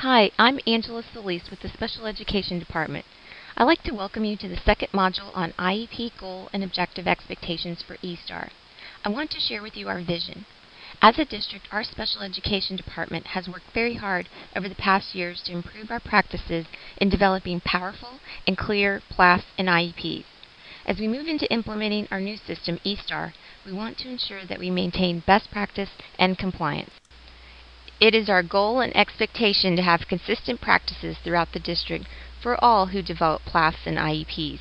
Hi, I'm Angela Solis with the Special Education Department. I'd like to welcome you to the second module on IEP Goal and Objective Expectations for eStar. I want to share with you our vision. As a district, our Special Education Department has worked very hard over the past years to improve our practices in developing powerful and clear PLAFs and IEPs. As we move into implementing our new system, eStar, we want to ensure that we maintain best practice and compliance. It is our goal and expectation to have consistent practices throughout the district for all who develop PLAFs and IEPs.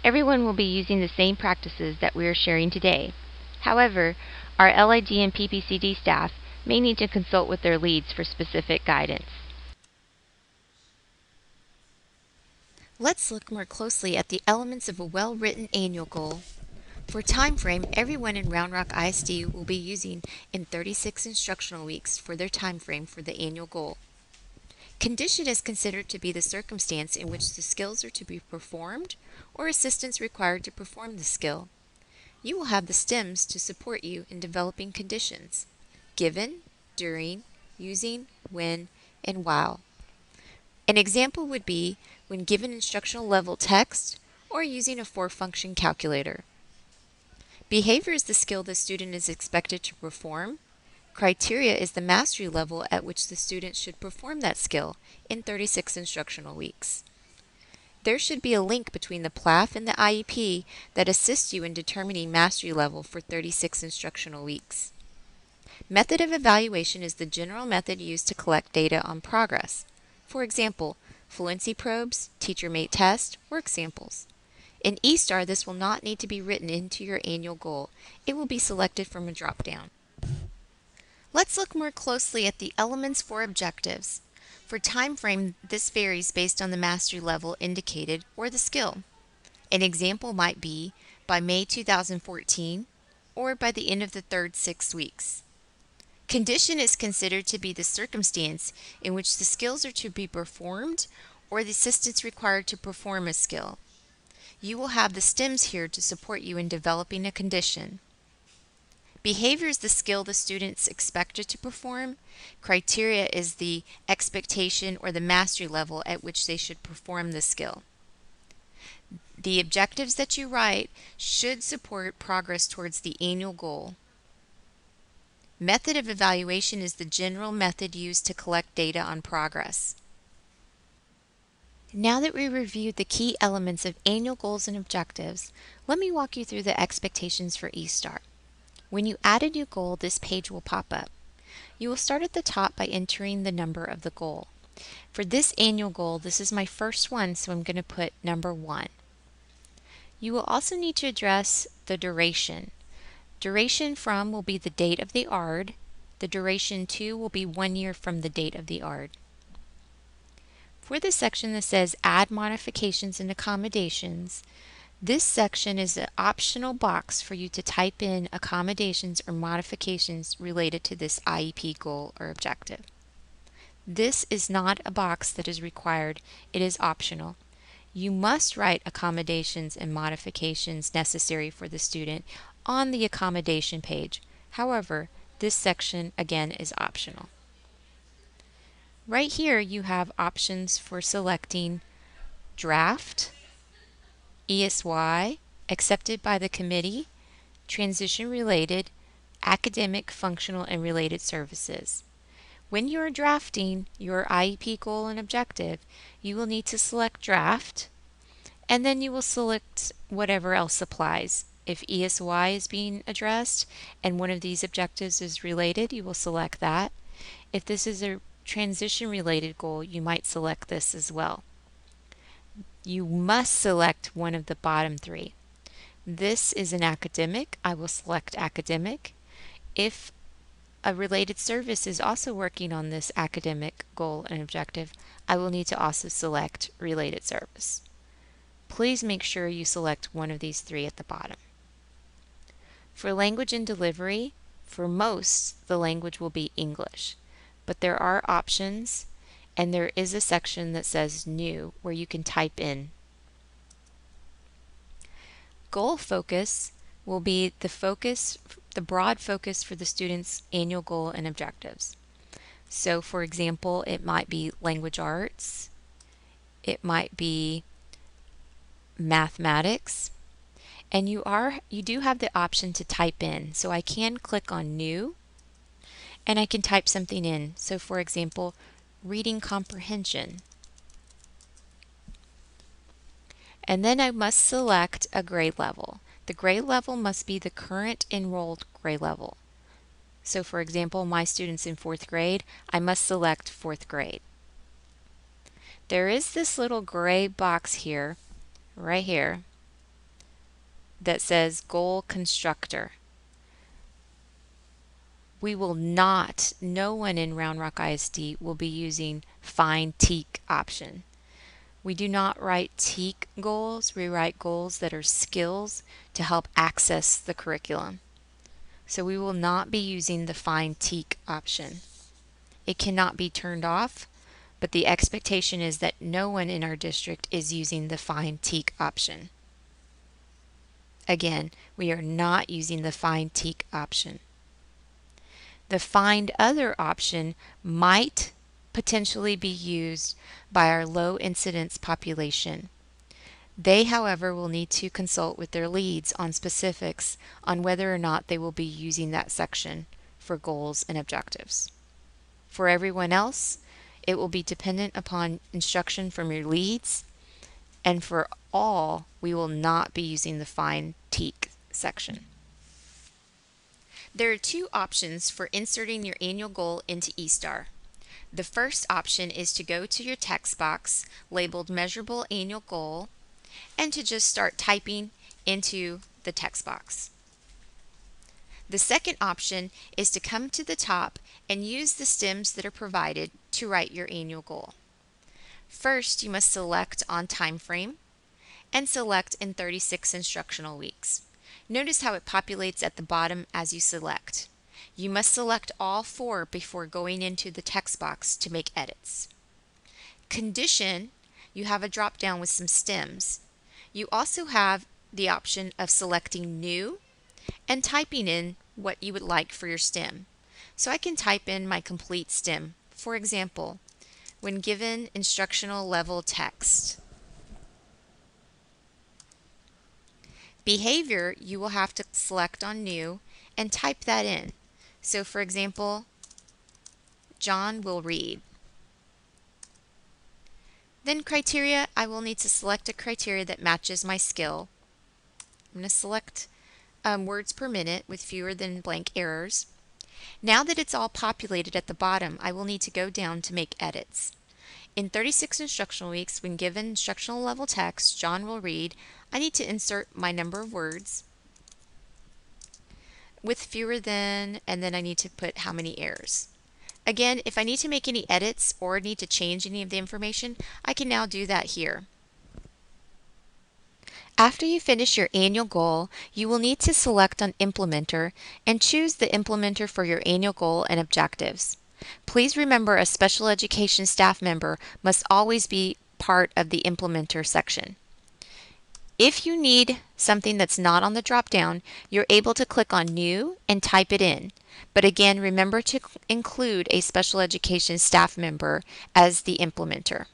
Everyone will be using the same practices that we are sharing today. However, our LID and PPCD staff may need to consult with their leads for specific guidance. Let's look more closely at the elements of a well-written annual goal. For time frame, everyone in Round Rock ISD will be using in 36 instructional weeks for their time frame for the annual goal. Condition is considered to be the circumstance in which the skills are to be performed or assistance required to perform the skill. You will have the stems to support you in developing conditions: given, during, using, when, and while. An example would be when given instructional level text or using a 4-function calculator. Behavior is the skill the student is expected to perform. Criteria is the mastery level at which the student should perform that skill in 36 instructional weeks. There should be a link between the PLAF and the IEP that assists you in determining mastery level for 36 instructional weeks. Method of evaluation is the general method used to collect data on progress. For example, fluency probes, teacher-made tests, work samples. In eStar, this will not need to be written into your annual goal. It will be selected from a drop-down. Let's look more closely at the elements for objectives. For time frame, this varies based on the mastery level indicated or the skill. An example might be by May 2014 or by the end of the third 6 weeks. Condition is considered to be the circumstance in which the skills are to be performed or the assistance required to perform a skill. You will have the stems here to support you in developing a condition. Behavior is the skill the students expected to perform. Criteria is the expectation or the mastery level at which they should perform the skill. The objectives that you write should support progress towards the annual goal. Method of evaluation is the general method used to collect data on progress. Now that we reviewed the key elements of annual goals and objectives, let me walk you through the expectations for eStar. When you add a new goal, this page will pop up. You will start at the top by entering the number of the goal. For this annual goal, this is my first one, so I'm going to put number 1. You will also need to address the duration. Duration from will be the date of the ARD. The duration to will be 1 year from the date of the ARD. For the section that says Add Modifications and Accommodations, this section is an optional box for you to type in accommodations or modifications related to this IEP goal or objective. This is not a box that is required, it is optional. You must write accommodations and modifications necessary for the student on the accommodation page. However, this section again is optional. Right here you have options for selecting draft, ESY, accepted by the committee, transition related, academic, functional, and related services. When you are drafting your IEP goal and objective, you will need to select draft, and then you will select whatever else applies. If ESY is being addressed and one of these objectives is related, you will select that. If this is a transition related goal, you might select this as well. You must select one of the bottom 3. This is an academic. I will select academic. If a related service is also working on this academic goal and objective, I will need to also select related service. Please make sure you select one of these 3 at the bottom. For language and delivery, for most, the language will be English, but there are options, and there is a section that says New where you can type in. Goal focus will be the broad focus for the student's annual goal and objectives. So for example, it might be language arts, it might be mathematics, and you do have the option to type in. So I can click on new and I can type something in. So for example, reading comprehension. And then I must select a grade level. The grade level must be the current enrolled grade level. So for example, my students in 4th grade, I must select 4th grade. There is this little gray box here, right here, that says Goal Constructor. We will not, no one in Round Rock ISD will be using Find TEAC option. We do not write TEAC goals, we write goals that are skills to help access the curriculum. So we will not be using the Find TEAC option. It cannot be turned off, but the expectation is that no one in our district is using the Find TEAC option. Again, we are not using the Find TEAC option. The Find Other option might potentially be used by our low incidence population. They, however, will need to consult with their leads on specifics on whether or not they will be using that section for goals and objectives. For everyone else, it will be dependent upon instruction from your leads, and for all, we will not be using the Find TEAC section. There are two options for inserting your annual goal into eStar. The first option is to go to your text box labeled Measurable Annual Goal and to just start typing into the text box. The second option is to come to the top and use the stems that are provided to write your annual goal. First, you must select on time frame and select in 36 instructional weeks. Notice how it populates at the bottom as you select. You must select all 4 before going into the text box to make edits. Condition, you have a drop down with some stems. You also have the option of selecting new and typing in what you would like for your stem. So I can type in my complete stem. For example, when given instructional level text. Behavior, you will have to select on new and type that in. So for example, John will read. Then criteria, I will need to select a criteria that matches my skill. I'm going to select words per minute with fewer than blank errors. Now that it's all populated at the bottom, I will need to go down to make edits. In 36 instructional weeks, when given instructional level text, John will read, I need to insert my number of words with fewer than, and then I need to put how many errors. Again, if I need to make any edits or need to change any of the information, I can now do that here. After you finish your annual goal, you will need to select on Implementer and choose the implementer for your annual goal and objectives. Please remember a special education staff member must always be part of the implementer section. If you need something that's not on the drop-down, you're able to click on New and type it in. But again, remember to include a special education staff member as the implementer.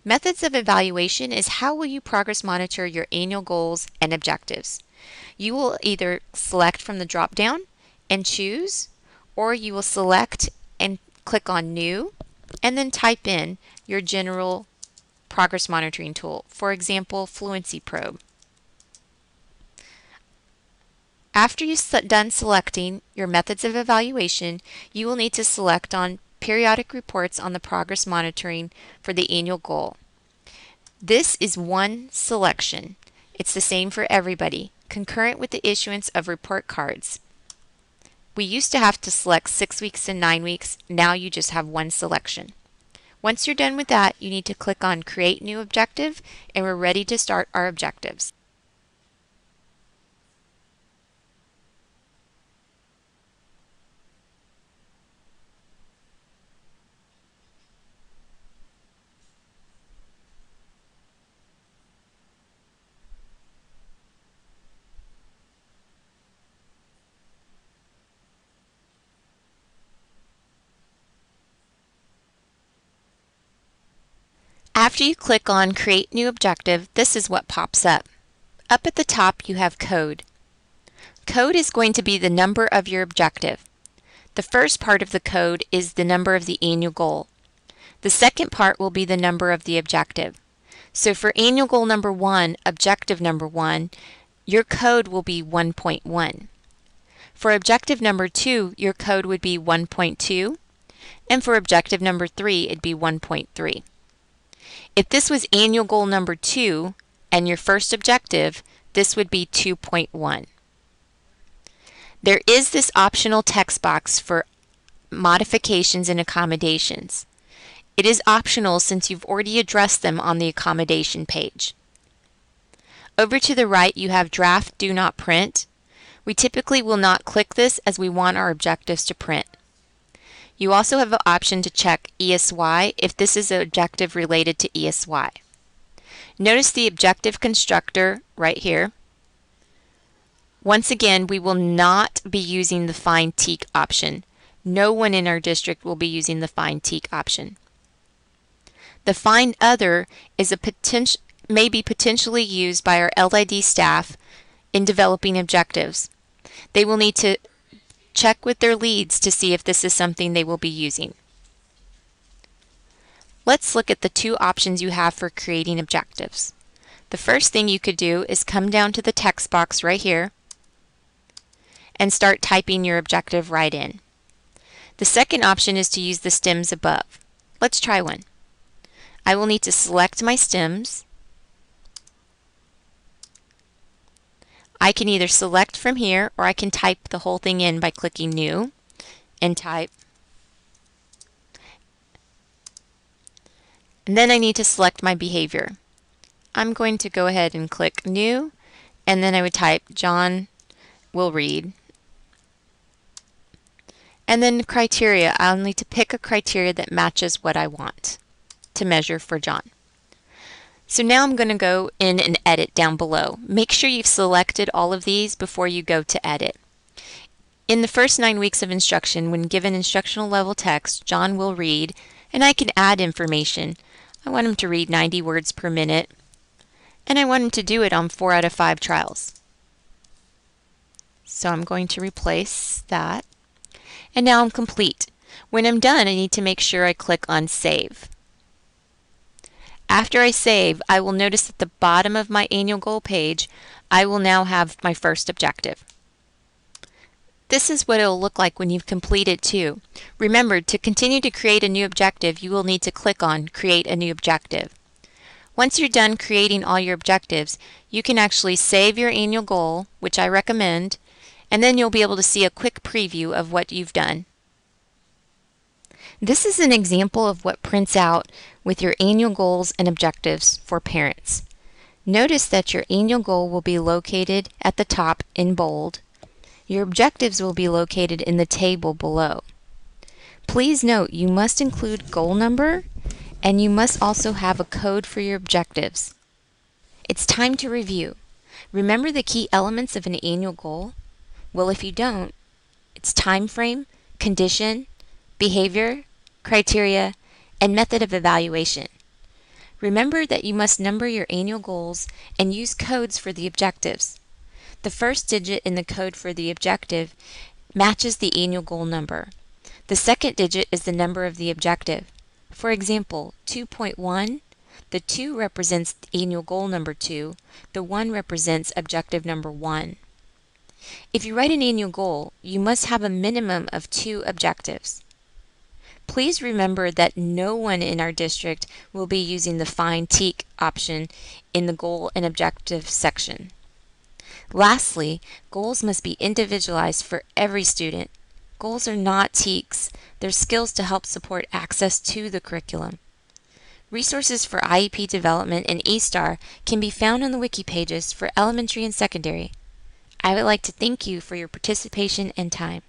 Methods of evaluation is how will you progress monitor your annual goals and objectives. You will either select from the drop-down and choose, or you will select and click on New and then type in your general progress monitoring tool, for example, Fluency Probe. After you've done selecting your methods of evaluation, you will need to select on periodic reports on the progress monitoring for the annual goal. This is one selection. It's the same for everybody, concurrent with the issuance of report cards. We used to have to select 6 weeks and 9 weeks. Now you just have one selection. Once you're done with that, you need to click on Create New Objective, and we're ready to start our objectives. After you click on Create New Objective, this is what pops up. Up at the top, you have Code. Code is going to be the number of your objective. The first part of the code is the number of the annual goal. The second part will be the number of the objective. So for annual goal number 1, objective number 1, your code will be 1.1. For objective number 2, your code would be 1.2, and for objective number 3, it'd be 1.3. If this was annual goal number 2 and your first objective, this would be 2.1. There is this optional text box for modifications and accommodations. It is optional since you've already addressed them on the accommodation page. Over to the right, you have Draft Do Not Print. We typically will not click this as we want our objectives to print. You also have an option to check ESY if this is an objective related to ESY. Notice the objective constructor right here. Once again, we will not be using the Find TEAC option. No one in our district will be using the Find TEAC option. The Find Other is may be potentially used by our LID staff in developing objectives. They will need to check with their leads to see if this is something they will be using. Let's look at the two options you have for creating objectives. The first thing you could do is come down to the text box right here and start typing your objective right in. The second option is to use the stems above. Let's try one. I will need to select my stems. I can either select from here or I can type the whole thing in by clicking New and type. And then I need to select my behavior. I'm going to go ahead and click New, and then I would type John will read. And then criteria, I'll need to pick a criteria that matches what I want to measure for John. So now I'm going to go in and edit down below. Make sure you've selected all of these before you go to edit. In the first 9 weeks of instruction, when given instructional level text, John will read, and I can add information. I want him to read 90 words per minute, and I want him to do it on 4 out of 5 trials. So I'm going to replace that. And now I'm complete. When I'm done, I need to make sure I click on Save. After I save, I will notice at the bottom of my annual goal page, I will now have my first objective. This is what it will look like when you've completed too. Remember, to continue to create a new objective, you will need to click on Create a New Objective. Once you're done creating all your objectives, you can actually save your annual goal, which I recommend, and then you'll be able to see a quick preview of what you've done. This is an example of what prints out with your annual goals and objectives for parents. Notice that your annual goal will be located at the top in bold. Your objectives will be located in the table below. Please note you must include goal number and you must also have a code for your objectives. It's time to review. Remember the key elements of an annual goal? Well, if you don't, it's time frame, condition, behavior, criteria, and method of evaluation. Remember that you must number your annual goals and use codes for the objectives. The first digit in the code for the objective matches the annual goal number. The second digit is the number of the objective. For example, 2.1, the 2 represents annual goal number 2, the 1 represents objective number 1. If you write an annual goal, you must have a minimum of 2 objectives. Please remember that no one in our district will be using the Find TEAC option in the Goal and Objective section. Lastly, goals must be individualized for every student. Goals are not TEACs. They're skills to help support access to the curriculum. Resources for IEP development and eStar can be found on the wiki pages for elementary and secondary. I would like to thank you for your participation and time.